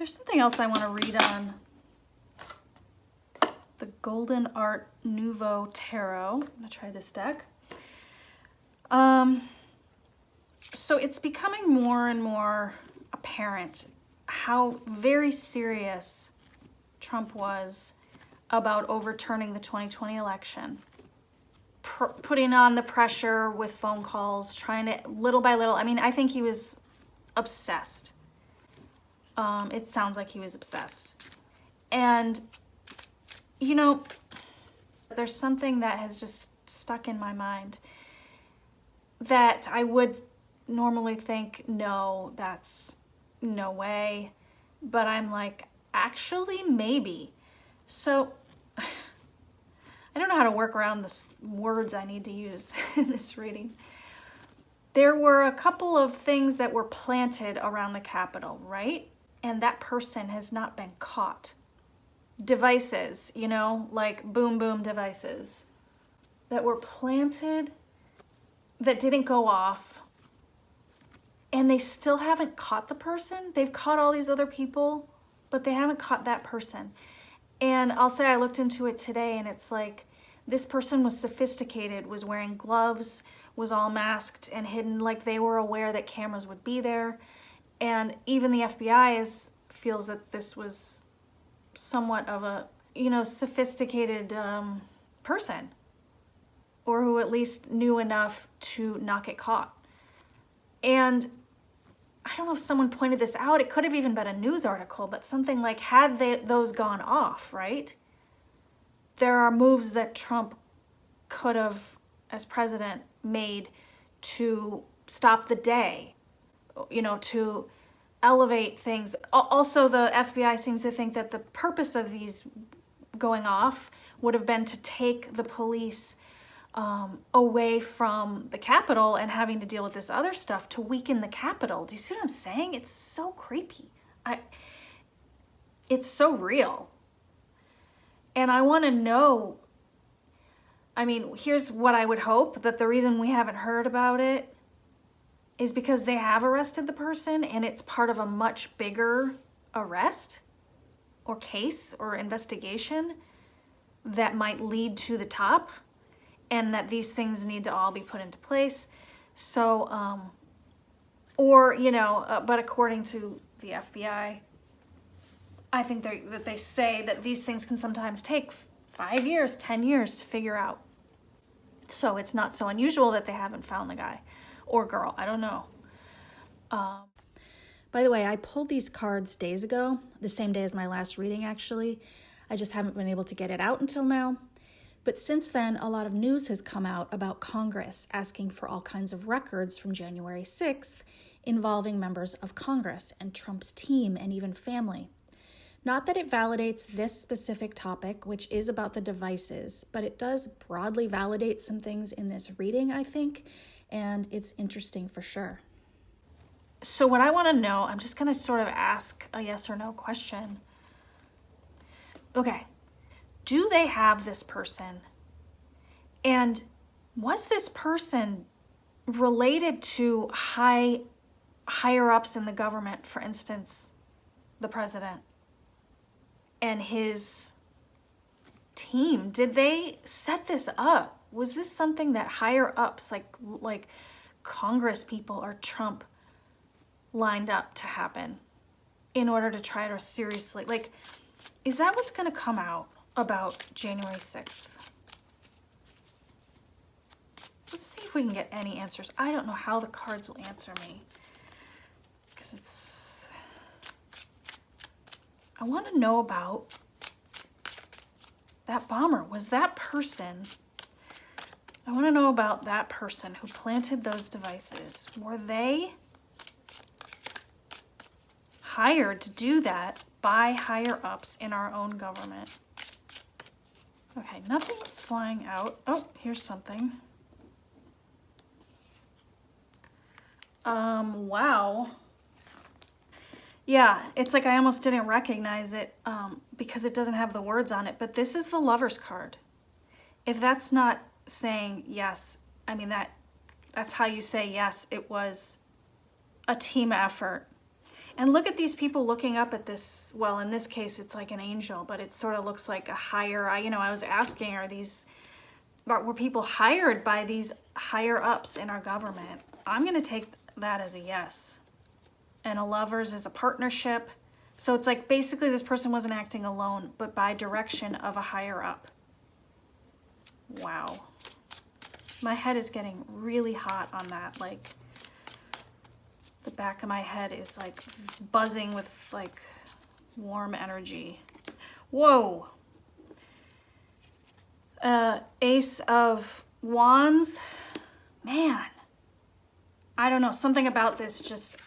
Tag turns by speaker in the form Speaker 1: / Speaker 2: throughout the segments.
Speaker 1: There's something else I want to read on the Golden Art Nouveau Tarot. I'm going to try this deck. So it's becoming more and more apparent how very serious Trump was about overturning the 2020 election. Putting on the pressure with phone calls, trying to, little by little. I mean, I think he was obsessed. It sounds like he was obsessed. And, you know, there's something that has just stuck in my mind that I would normally think, no, that's no way. But I'm like, actually, maybe. So I don't know how to work around the words I need to use in this reading. There were a couple of things that were planted around the Capitol, right? And that person has not been caught. Devices, you know, like boom, boom devices that were planted that didn't go off. And they still haven't caught the person. They've caught all these other people, but they haven't caught that person. And I'll say I looked into it today and it's like, this person was sophisticated, was wearing gloves, was all masked and hidden, like they were aware that cameras would be there. And even the FBI feels that this was somewhat of a, you know, sophisticated person, or who at least knew enough to not get caught. And I don't know if someone pointed this out, it could have even been a news article, but something like, had those gone off, right? There are moves that Trump could have, as president, made to stop the day, you know, to elevate things. Also, the FBI seems to think that the purpose of these going off would have been to take the police away from the Capitol and having to deal with this other stuff to weaken the Capitol. Do you see what I'm saying? It's so creepy. It's so real. And I want to know, I mean, here's what I would hope, that the reason we haven't heard about it is because they have arrested the person and it's part of a much bigger arrest or case or investigation that might lead to the top, and that these things need to all be put into place. So, or, you know, but according to the FBI, I think that they say that these things can sometimes take 5 years, 10 years to figure out. So it's not so unusual that they haven't found the guy or girl. I don't know. By the way, I pulled these cards days ago, the same day as my last reading, actually. I just haven't been able to get it out until now. But since then, a lot of news has come out about Congress asking for all kinds of records from January 6th involving members of Congress and Trump's team and even family. Not that it validates this specific topic, which is about the devices, but it does broadly validate some things in this reading, I think, and it's interesting for sure. So what I want to know, I'm just going to sort of ask a yes or no question. Okay, do they have this person? And was this person related to higher ups in the government, for instance, the president and his team? Did they set this up? Was this something that higher ups like Congress people or Trump lined up to happen in order to try to seriously, like, is that what's going to come out about January 6th? Let's see if we can get any answers. I don't know how the cards will answer me, because I want to know about that bomber. Was that person, I want to know about that person who planted those devices. Were they hired to do that by higher ups in our own government? Okay, nothing's flying out. Oh, here's something. Wow. Yeah, it's like I almost didn't recognize it because it doesn't have the words on it, but this is the Lover's card. If that's not saying yes, I mean, that's how you say yes, it was a team effort. And look at these people looking up at this, well, in this case, it's like an angel, but it sort of looks like a higher, I was asking, were people hired by these higher ups in our government? I'm going to take that as a yes. And a lovers is a partnership. So it's like basically this person wasn't acting alone, but by direction of a higher up. Wow. My head is getting really hot on that. Like, the back of my head is like buzzing with like warm energy. Whoa. Ace of Wands. Man. I don't know. Something about this just,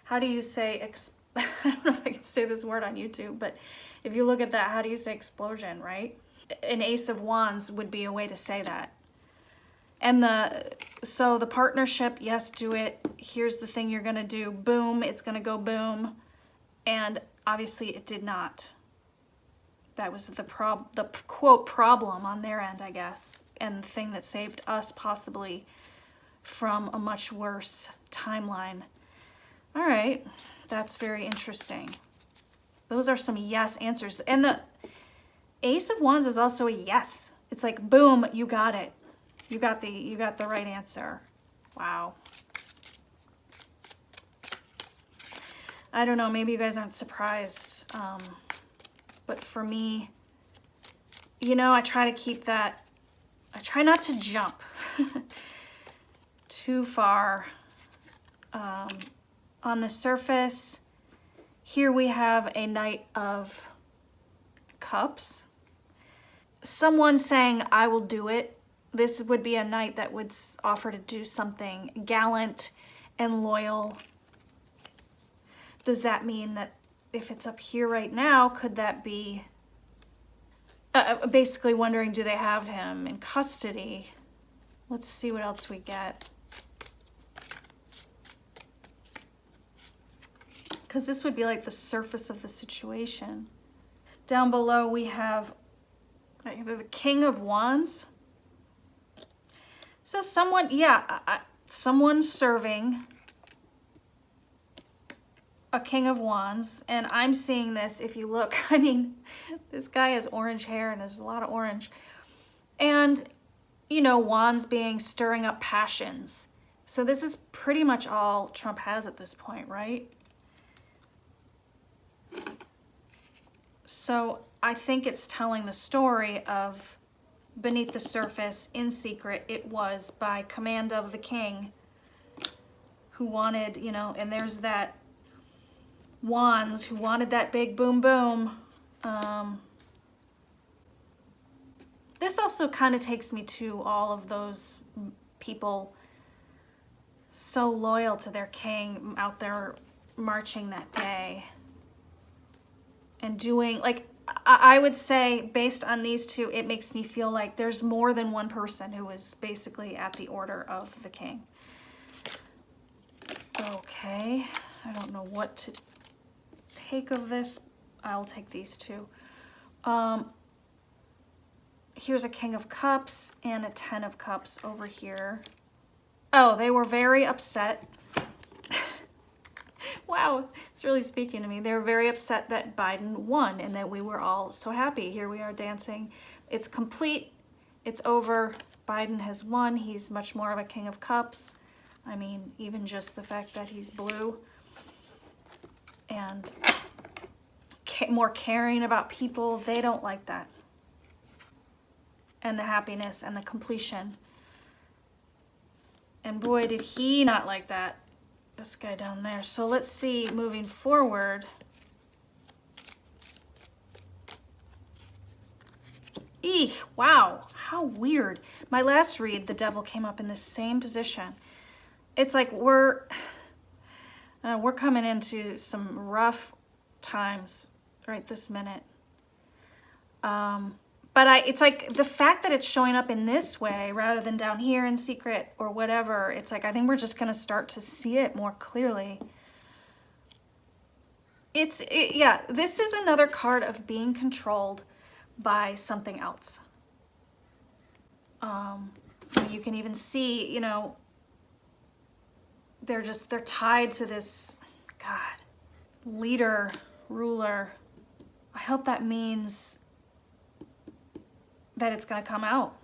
Speaker 1: how do you say, I don't know if I can say this word on YouTube, but if you look at that, how do you say explosion, right? An Ace of Wands would be a way to say that. And so the partnership, yes, do it. Here's the thing you're gonna do. Boom, it's gonna go boom. And obviously it did not. That was the quote problem on their end, I guess. And the thing that saved us possibly from a much worse timeline. All right, that's very interesting. Those are some yes answers. And the Ace of Wands is also a yes. It's like, boom, you got it. You got the right answer. Wow. I don't know, maybe you guys aren't surprised. But for me, I try to keep that, I try not to jump too far. On the surface, here we have a Knight of Cups. Someone saying, I will do it. This would be a knight that would offer to do something gallant and loyal. Does that mean that if it's up here right now, could that be basically wondering, do they have him in custody? Let's see what else we get. Because this would be like the surface of the situation. Down below we have the King of Wands. So someone, someone serving a King of Wands, and I'm seeing this, if you look, I mean, this guy has orange hair and there's a lot of orange. And, wands being stirring up passions. So this is pretty much all Trump has at this point, right? So I think it's telling the story of beneath the surface, in secret, it was by command of the king who wanted, and there's that Wands who wanted that big boom boom. This also kind of takes me to all of those people so loyal to their king out there marching that day and doing, like, I would say based on these two, it makes me feel like there's more than one person who is basically at the order of the king. Okay, I don't know what to take of this. I'll take these two. Here's a King of Cups and a Ten of Cups over here. Oh, they were very upset. Wow, it's really speaking to me. They were very upset that Biden won and that we were all so happy. Here we are dancing. It's complete. It's over. Biden has won. He's much more of a King of Cups. I mean, even just the fact that he's blue and more caring about people, they don't like that. And the happiness and the completion. And boy, did he not like that. This guy down there. So let's see, moving forward. Eek, wow, how weird. My last read, the devil came up in the same position. It's like we're coming into some rough times right this minute. But it's like the fact that it's showing up in this way rather than down here in secret or whatever, it's like I think we're just going to start to see it more clearly. Yeah, this is another card of being controlled by something else. You can even see, they're tied to this, God, leader, ruler. I hope that means that it's going to come out.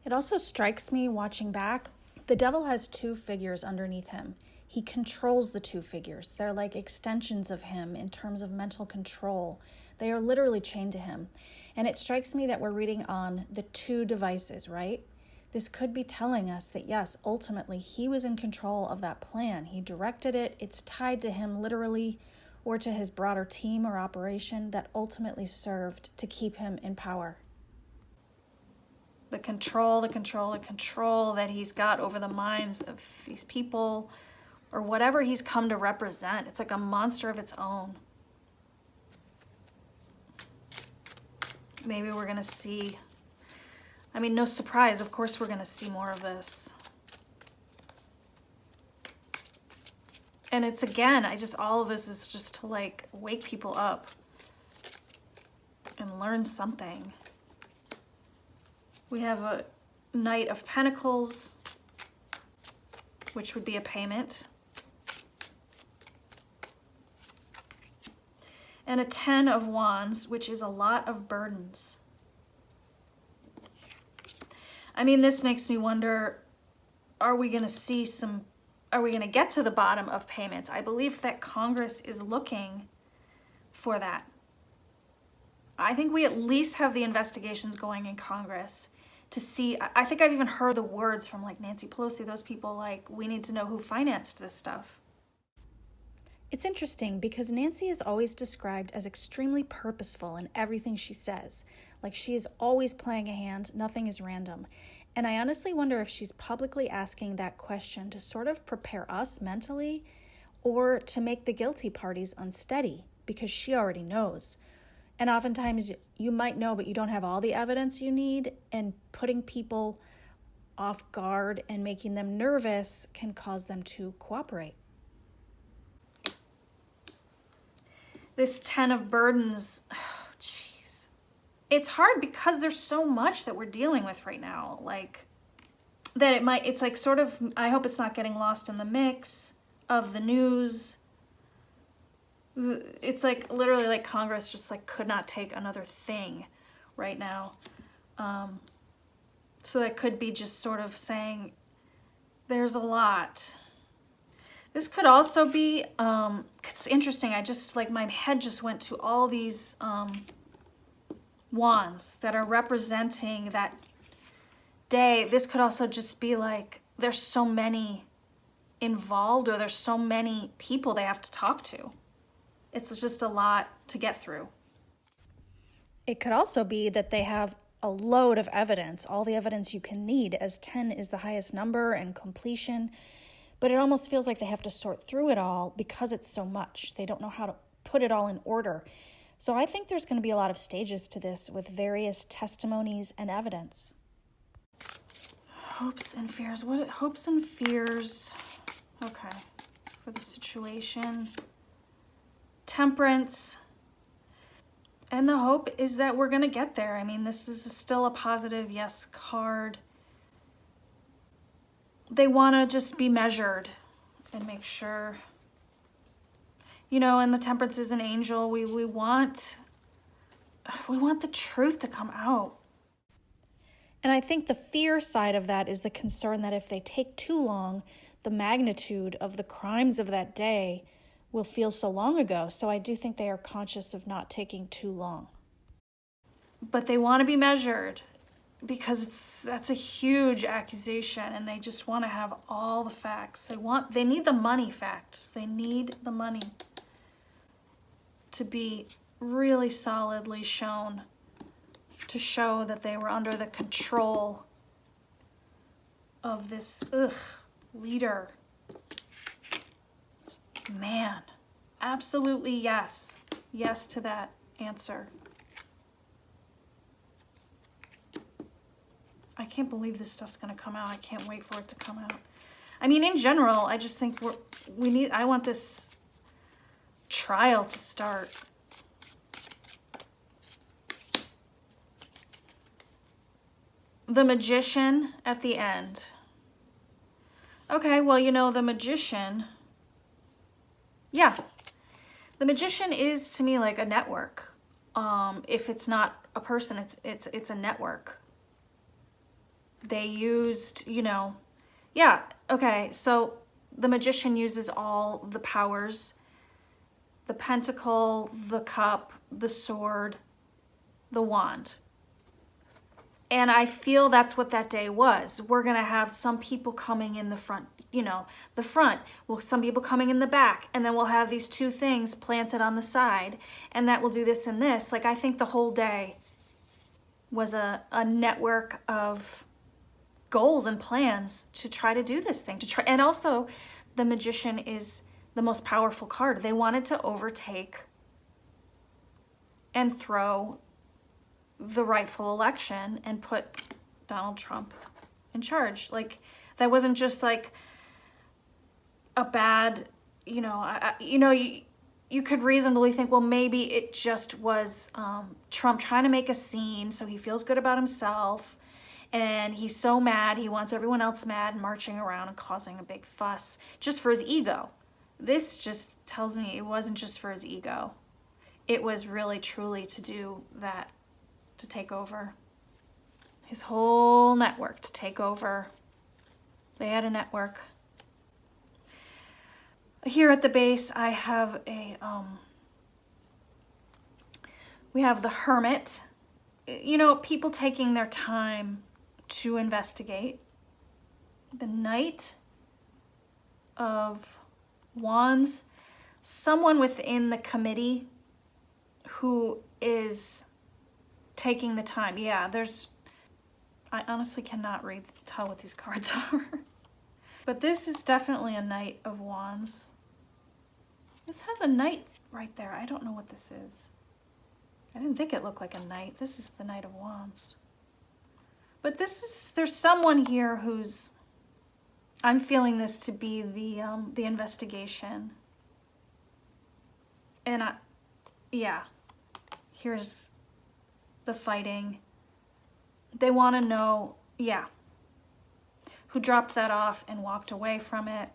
Speaker 1: It also strikes me watching back, the devil has two figures underneath him. He controls the two figures. They're like extensions of him in terms of mental control. They are literally chained to him. And it strikes me that we're reading on the two devices, right? This could be telling us that, yes, ultimately, he was in control of that plan. He directed it. It's tied to him literally, or to his broader team or operation that ultimately served to keep him in power. The control that he's got over the minds of these people, or whatever he's come to represent. It's like a monster of its own. Maybe we're gonna see, I mean, no surprise, of course we're gonna see more of this. And it's, again, all of this is just to like wake people up and learn something. We have a Knight of Pentacles, which would be a payment. And a 10 of Wands, which is a lot of burdens. I mean, this makes me wonder, are we going to get to the bottom of payments? I believe that Congress is looking for that. I think we at least have the investigations going in Congress to see. I think I've even heard the words from like Nancy Pelosi, those people, like, we need to know who financed this stuff. It's interesting because Nancy is always described as extremely purposeful in everything she says. Like, she is always playing a hand, nothing is random. And I honestly wonder if she's publicly asking that question to sort of prepare us mentally, or to make the guilty parties unsteady, because she already knows. And oftentimes you might know, but you don't have all the evidence you need, and putting people off guard and making them nervous can cause them to cooperate. This 10 of burdens, oh, jeez. It's hard because there's so much that we're dealing with right now. Like, that it's like sort of, I hope it's not getting lost in the mix of the news. It's like literally like Congress just like could not take another thing right now. So that could be just sort of saying there's a lot. This could also be, it's interesting, I just, like, my head just went to all these wands that are representing that day. This could also just be like, there's so many involved, or there's so many people they have to talk to. It's just a lot to get through. It could also be that they have a load of evidence, all the evidence you can need, as 10 is the highest number and completion. But it almost feels like they have to sort through it all because it's so much. They don't know how to put it all in order. So I think there's going to be a lot of stages to this with various testimonies and evidence. Hopes and fears. What hopes and fears? Okay, for the situation. Temperance. And the hope is that we're going to get there. I mean, this is still a positive yes card. They want to just be measured and make sure, and the temperance is an angel. We want the truth to come out. And I think the fear side of that is the concern that if they take too long, the magnitude of the crimes of that day will feel so long ago. So I do think they are conscious of not taking too long. But they want to be measured, because that's a huge accusation, and they just want to have all the facts. They need the money facts. They need the money to be really solidly shown, to show that they were under the control of this leader. Man, absolutely yes. Yes to that answer. I can't believe this stuff's going to come out. I can't wait for it to come out. I mean, in general, I just think I want this trial to start. The Magician at the end. Okay, well, the Magician Yeah. The magician is to me like a network. If it's not a person, it's a network. They used, you know, yeah, okay, so the magician uses all the powers, the pentacle, the cup, the sword, the wand. And I feel that's what that day was. We're gonna have some people coming in the front, you know, the front, well, some people coming in the back, and then we'll have these two things planted on the side, and that will do this and this. Like, I think the whole day was a network of goals and plans to try to do this thing, to try. And also, the magician is the most powerful card. They wanted to overtake and throw the rightful election and put Donald Trump in charge. Like, that wasn't just like a bad, you know, you could reasonably think, well, maybe it just was Trump trying to make a scene so he feels good about himself, and he's so mad, he wants everyone else mad, marching around and causing a big fuss just for his ego. This just tells me it wasn't just for his ego. It was really truly to do that, to take over his whole network, to take over. They had a network. Here at the base, I have a, we have the Hermit. You know, people taking their time to investigate. The Knight of Wands, someone within the committee who is taking the time. Yeah, I honestly cannot tell what these cards are. But this is definitely a Knight of Wands. This has a knight right there. I don't know what this is. I didn't think it looked like a knight. This is the Knight of Wands. But there's someone here who's, I'm feeling this to be the investigation. And yeah, here's the fighting. They want to know, yeah, who dropped that off and walked away from it.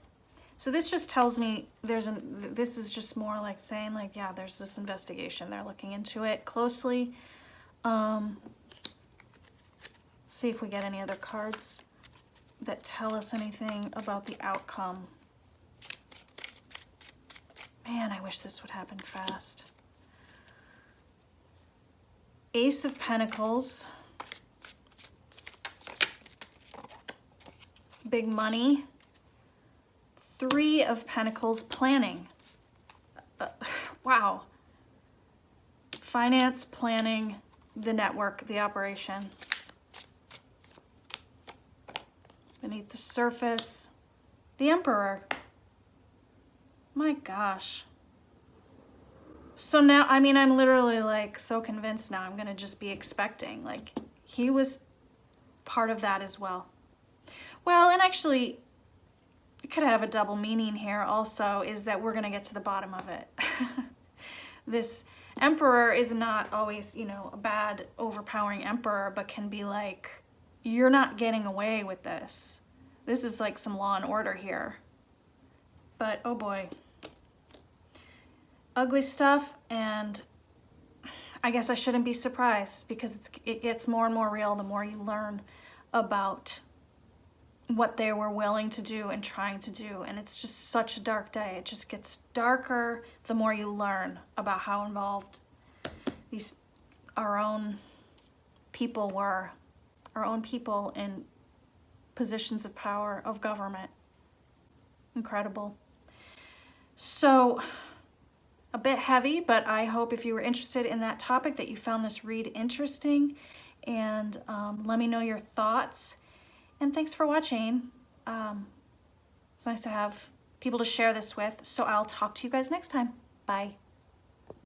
Speaker 1: So this just tells me this is just more like saying, like, yeah, there's this investigation. They're looking into it closely. Let's see if we get any other cards that tell us anything about the outcome. Man, I wish this would happen fast. Ace of Pentacles. Big money. Three of Pentacles, planning. Wow. Finance, planning, the network, the operation. Beneath the surface, the Emperor. My gosh. So now, I mean, I'm literally like so convinced now I'm gonna just be expecting. Like, he was part of that as well. Well, and actually, it could have a double meaning here also, is that we're gonna get to the bottom of it. This Emperor is not always, you know, a bad, overpowering emperor, but can be like, you're not getting away with this. This is like some law and order here. But, oh boy. Ugly stuff, and I guess I shouldn't be surprised, because it gets more and more real the more you learn about what they were willing to do and trying to do. And it's just such a dark day. It just gets darker the more you learn about how involved our own people were, our own people in positions of power, of government. Incredible. So, a bit heavy, but I hope if you were interested in that topic that you found this read interesting, and let me know your thoughts. And thanks for watching. It's nice to have people to share this with, so I'll talk to you guys next time. Bye.